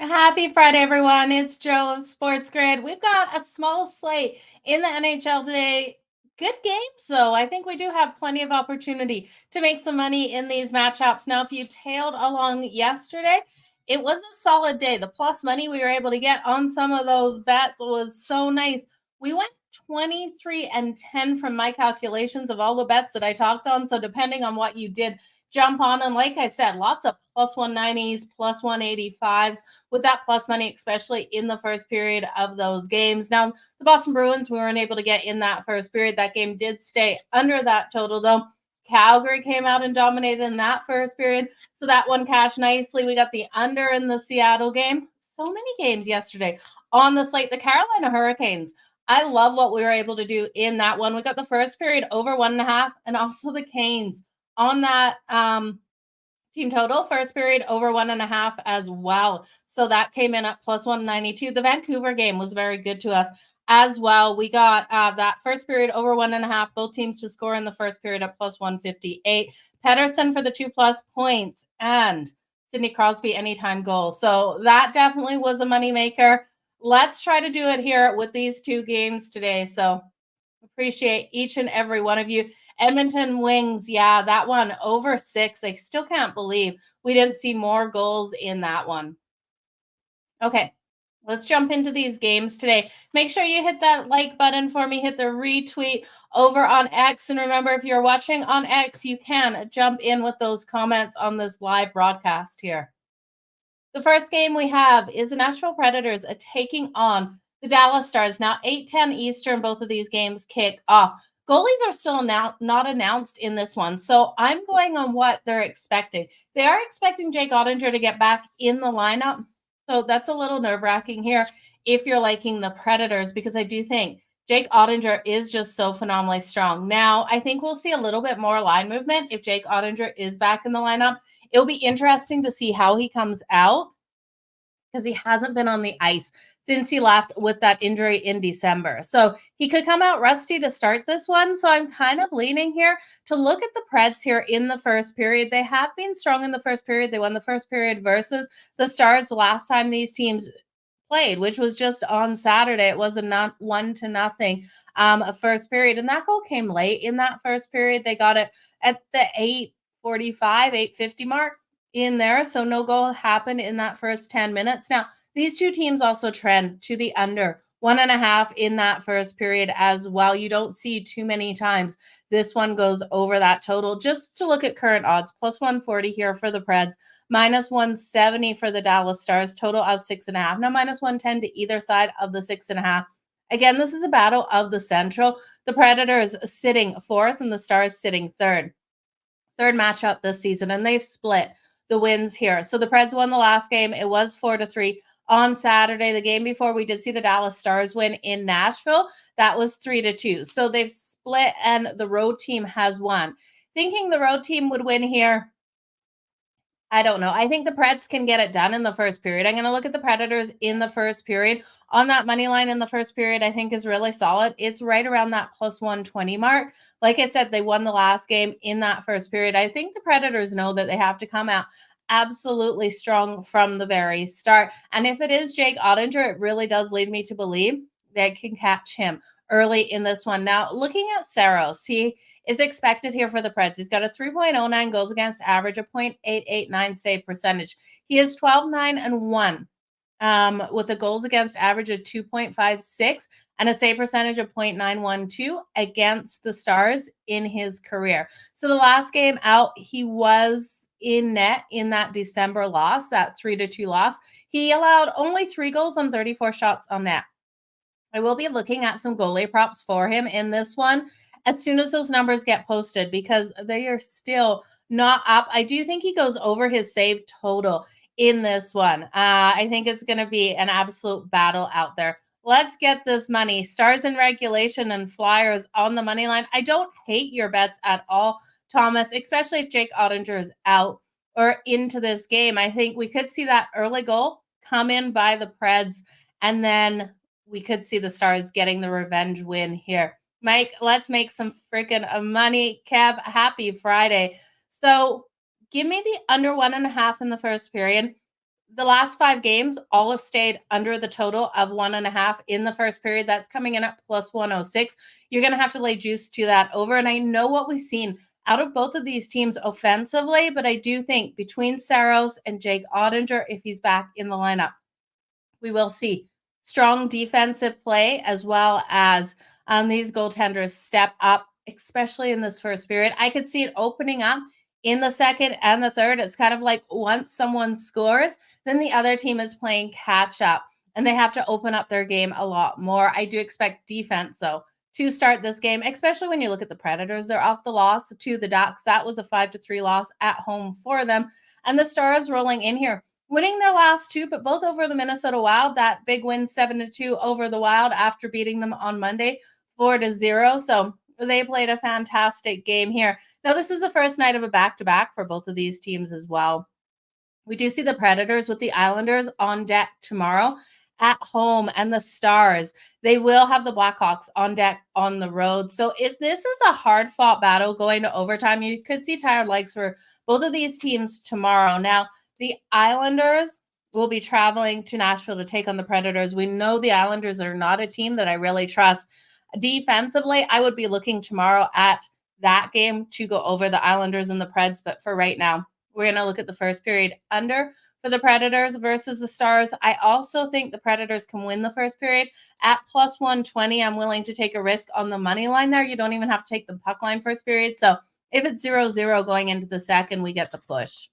Happy Friday, everyone. It's Jo of SportsGrid. We've got a small slate in the NHL today. Good games, though. I think we do have plenty of opportunity to make some money in these matchups. Now, if you tailed along yesterday, it was a solid day. The plus money we were able to get on some of those bets was so nice. We went 23-10 from my calculations of all the bets that I talked on. So, depending on what you did, jump on. And like I said, lots of plus 190s, plus 185s with that plus money, especially in the first period of those games. Now, the Boston Bruins, we weren't able to get in that first period. That game did stay under that total, though. Calgary came out and dominated in that first period, so that one cashed nicely. We got the under in the Seattle game. So many games yesterday on the slate. The Carolina Hurricanes, I love what we were able to do in that one. We got the first period over 1.5, and also the Canes on that team total, first period over 1.5 as well. So that came in at plus 192. The Vancouver game was very good to us as well. We got that first period over 1.5, both teams to score in the first period at plus 158. Pettersson for the 2+ points and Sidney Crosby anytime goal. So that definitely was a moneymaker. Let's try to do it here with these two games today. So appreciate each and every one of you. Edmonton Wings, yeah, that one over 6. I still can't believe we didn't see more goals in that one. Okay, let's jump into these games today. Make sure you hit that like button for me, hit the retweet over on X. And remember, if you're watching on X, you can jump in with those comments on this live broadcast here. The first game we have is the Nashville Predators taking on the Dallas Stars. Now, 8:10 Eastern, both of these games kick off. Goalies are still not announced in this one, so I'm going on what they're expecting. They are expecting Jake Ottinger to get back in the lineup, so that's a little nerve-wracking here if you're liking the Predators, because I do think Jake Ottinger is just so phenomenally strong. Now, I think we'll see a little bit more line movement if Jake Ottinger is back in the lineup. It'll be interesting to see how he comes out, because he hasn't been on the ice since he left with that injury in December. So he could come out rusty to start this one. So I'm kind of leaning here to look at the Preds here in the first period. They have been strong in the first period. They won the first period versus the Stars the last time these teams played, which was just on Saturday. It was a 1-0 first period. And that goal came late in that first period. They got it at the 8:45, 8:50 mark in there. So no goal happened in that first 10 minutes. Now, these two teams also trend to the under 1.5 in that first period as well. You don't see too many times this one goes over that total. Just to look at current odds, plus 140 here for the Preds, minus 170 for the Dallas Stars, total of 6.5. Now, minus 110 to either side of the 6.5. Again, this is a battle of the Central. The Predators sitting 4th and the Stars sitting 3rd. Third matchup this season, and they've split the wins here. So the Preds won the last game. It was 4-3 on Saturday. The game before, we did see the Dallas Stars win in Nashville. That was 3-2. So they've split, and the road team has won. Thinking the road team would win here, I don't know. I think the Preds can get it done in the first period. I'm going to look at the Predators in the first period. On that money line in the first period, I think is really solid. It's right around that plus 120 mark. Like I said, they won the last game in that first period. I think the Predators know that they have to come out absolutely strong from the very start. And if it is Jake Ottinger, it really does lead me to believe they can catch him early in this one. Now, looking at Saros, he is expected here for the Preds. He's got a 3.09 goals against average, a 0.889 save percentage. He is 12-9-1 with a goals against average of 2.56 and a save percentage of 0.912 against the Stars in his career. So the last game out, he was in net in that December loss, that 3-2 loss. He allowed only 3 goals on 34 shots on net. I will be looking at some goalie props for him in this one as soon as those numbers get posted, because they are still not up. I do think he goes over his save total in this one. I think it's going to be an absolute battle out there. Let's get this money. Stars in regulation and Flyers on the money line. I don't hate your bets at all, Thomas, especially if Jake Ottinger is out or into this game. I think we could see that early goal come in by the Preds, and then we could see the Stars getting the revenge win here. Mike, let's make some freaking money. Kev, happy Friday. So give me the under 1.5 in the first period. The last 5 games all have stayed under the total of 1.5 in the first period. That's coming in at plus 106. You're going to have to lay juice to that over. And I know what we've seen out of both of these teams offensively, but I do think between Saros and Jake Ottinger, if he's back in the lineup, we will see strong defensive play as well as these goaltenders step up, especially in this first period. I could see it opening up in the second and the third. It's kind of like once someone scores, then the other team is playing catch up and they have to open up their game a lot more. I do expect defense, though, to start this game, especially when you look at the Predators. They're off the loss to the Ducks. That was a 5-3 loss at home for them. And the Stars rolling in here, winning their last 2, but both over the Minnesota Wild. That big win 7-2 over the Wild after beating them on Monday 4-0. So they played a fantastic game here. Now, this is the first night of a back-to-back for both of these teams as well. We do see the Predators with the Islanders on deck tomorrow at home, and the Stars, they will have the Blackhawks on deck on the road. So if this is a hard-fought battle going to overtime, you could see tired legs for both of these teams tomorrow. Now, the Islanders will be traveling to Nashville to take on the Predators. We know the Islanders are not a team that I really trust. Defensively, I would be looking tomorrow at that game to go over the Islanders and the Preds. But for right now, we're going to look at the first period under for the Predators versus the Stars. I also think the Predators can win the first period at plus 120. I'm willing to take a risk on the money line there. You don't even have to take the puck line first period. So if it's 0-0 going into the second, we get the push.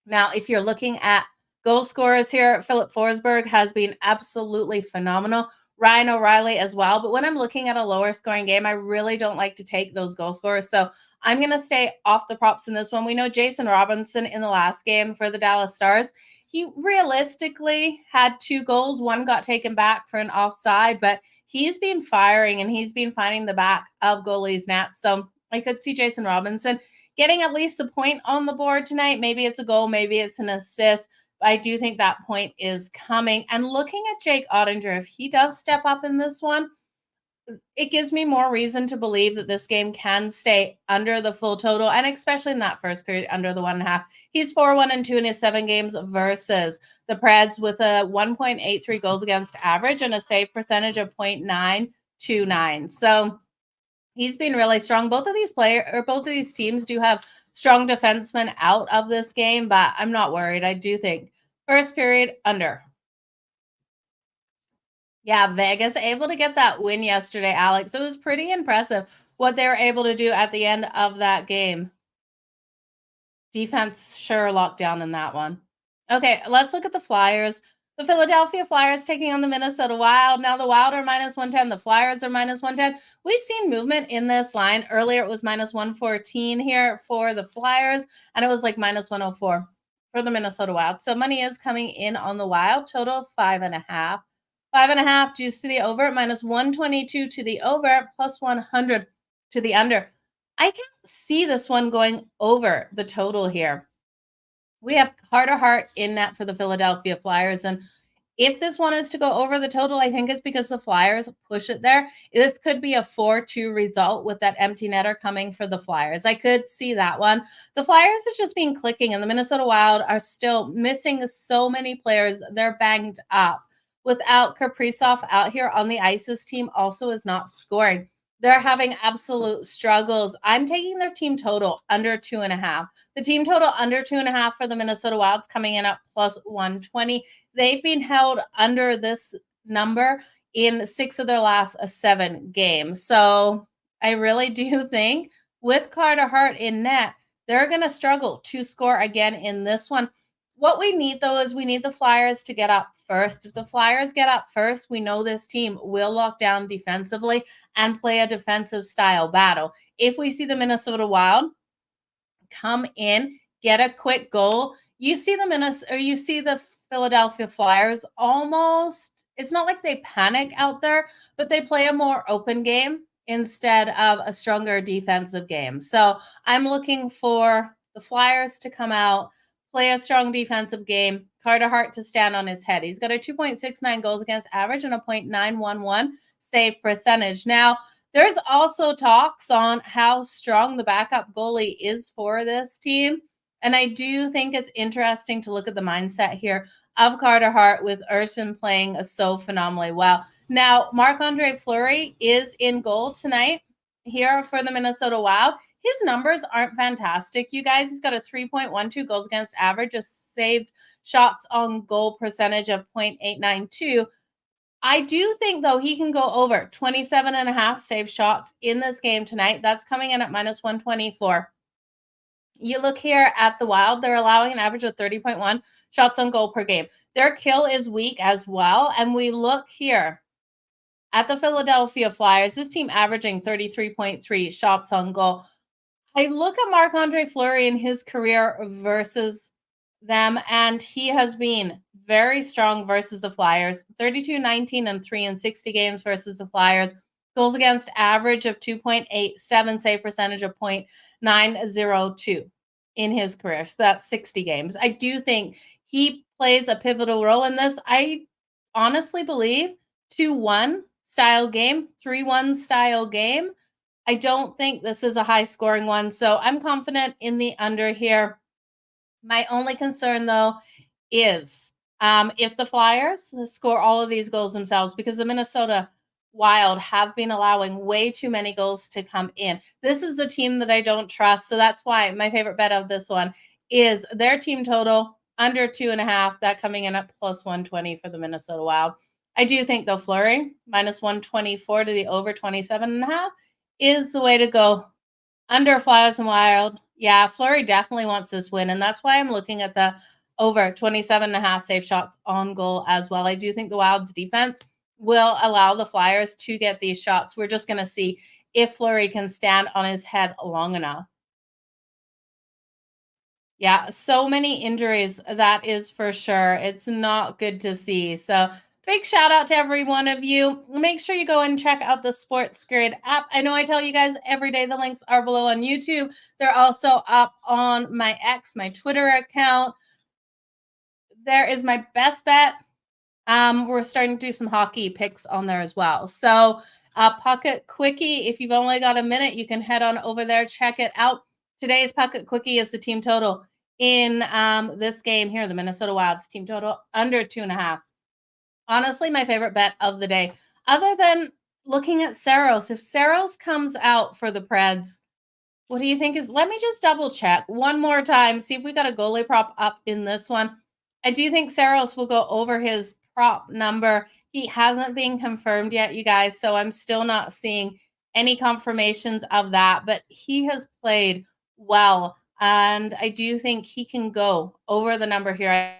Now, if you're looking at goal scorers here, Philip Forsberg has been absolutely phenomenal. Ryan O'Reilly as well. But when I'm looking at a lower scoring game, I really don't like to take those goal scorers. So I'm going to stay off the props in this one. We know Jason Robinson in the last game for the Dallas Stars, he realistically had 2 goals. One got taken back for an offside, but he's been firing and he's been finding the back of goalies' nets. So I could see Jason Robinson getting at least a point on the board tonight. Maybe it's a goal, maybe it's an assist. I do think that point is coming. And looking at Jake Ottinger, if he does step up in this one, it gives me more reason to believe that this game can stay under the full total, and especially in that first period, under the 1.5. He's 4-1-2 in his 7 games versus the Preds with a 1.83 goals against average and a save percentage of 0.929. So he's been really strong. Both of these teams do have strong defensemen out of this game, but I'm not worried. I do think first period under. Yeah, Vegas able to get that win yesterday, Alex. It was pretty impressive what they were able to do at the end of that game. Defense sure locked down in that one. Okay, let's look at the Flyers. The Philadelphia Flyers taking on the Minnesota Wild. Now the Wild are minus 110. The Flyers are minus 110. We've seen movement in this line. Earlier it was minus 114 here for the Flyers, and it was like minus 104 for the Minnesota Wild. So money is coming in on the Wild. Total of 5.5. 5.5 juice to the over, minus 122 to the over, plus 100 to the under. I can't see this one going over the total here. We have Carter Hart in net for the Philadelphia Flyers. And if this one is to go over the total, I think it's because the Flyers push it there. This could be a 4-2 result with that empty netter coming for the Flyers. I could see that one. The Flyers have just been clicking, and the Minnesota Wild are still missing so many players. They're banged up. Without Kaprizov out here on the ice, this team also is not scoring. They're having absolute struggles. I'm taking their team total under 2.5. The team total under 2.5 for the Minnesota Wilds coming in at plus 120. They've been held under this number in 6 of their last 7 games. So I really do think with Carter Hart in net, they're going to struggle to score again in this one. What we need, though, is we need the Flyers to get up first. If the Flyers get up first, we know this team will lock down defensively and play a defensive style battle. If we see the Minnesota Wild come in, get a quick goal, you see the Philadelphia Flyers almost, it's not like they panic out there, but they play a more open game instead of a stronger defensive game. So I'm looking for the Flyers to come out, play a strong defensive game, Carter Hart to stand on his head. He's got a 2.69 goals against average and a 0.911 save percentage. Now, there's also talks on how strong the backup goalie is for this team. And I do think it's interesting to look at the mindset here of Carter Hart with Urshan playing so phenomenally well. Now, Marc-Andre Fleury is in goal tonight here for the Minnesota Wild. His numbers aren't fantastic, you guys. He's got a 3.12 goals against average, a saved shots on goal percentage of 0.892. I do think, though, he can go over 27.5 saved shots in this game tonight. That's coming in at minus 124. You look here at the Wild, they're allowing an average of 30.1 shots on goal per game. Their kill is weak as well. And we look here at the Philadelphia Flyers, this team averaging 33.3 shots on goal. I look at Marc-Andre Fleury in his career versus them, and he has been very strong versus the Flyers. 32, 19, and 3 in 60 games versus the Flyers. Goals against average of 2.87, save percentage of 0.902 in his career. So that's 60 games. I do think he plays a pivotal role in this. I honestly believe 2-1 style game, 3-1 style game. I don't think this is a high-scoring one, so I'm confident in the under here. My only concern, though, is if the Flyers score all of these goals themselves, because the Minnesota Wild have been allowing way too many goals to come in. This is a team that I don't trust, so that's why my favorite bet of this one is their team total under 2.5, that coming in at plus 120 for the Minnesota Wild. I do think, though, Fleury, minus 124 to the over 27.5 is the way to go. Under Flyers and Wild. Yeah, Fleury definitely wants this win, and that's why I'm looking at the over 27.5 save shots on goal as well. I do think the Wild's defense will allow the Flyers to get these shots. We're just going to see if Fleury can stand on his head long enough. Yeah, so many injuries, that is for sure. It's not good to see. So big shout out to every one of you. Make sure you go and check out the SportsGrid app. I know I tell you guys every day, the links are below on YouTube. They're also up on my X, my Twitter account. There is my best bet. We're starting to do some hockey picks on there as well. So Pocket Quickie, if you've only got a minute, you can head on over there, check it out. Today's Pocket Quickie is the team total in this game here, the Minnesota Wild's team total under 2.5. Honestly, my favorite bet of the day, other than looking at Saros. If Saros comes out for the Preds, what do you think is, let me just double check one more time, see if we got a goalie prop up in this one. I do think Saros will go over his prop number. He hasn't been confirmed yet, you guys, so I'm still not seeing any confirmations of that, but he has played well, and I do think he can go over the number here.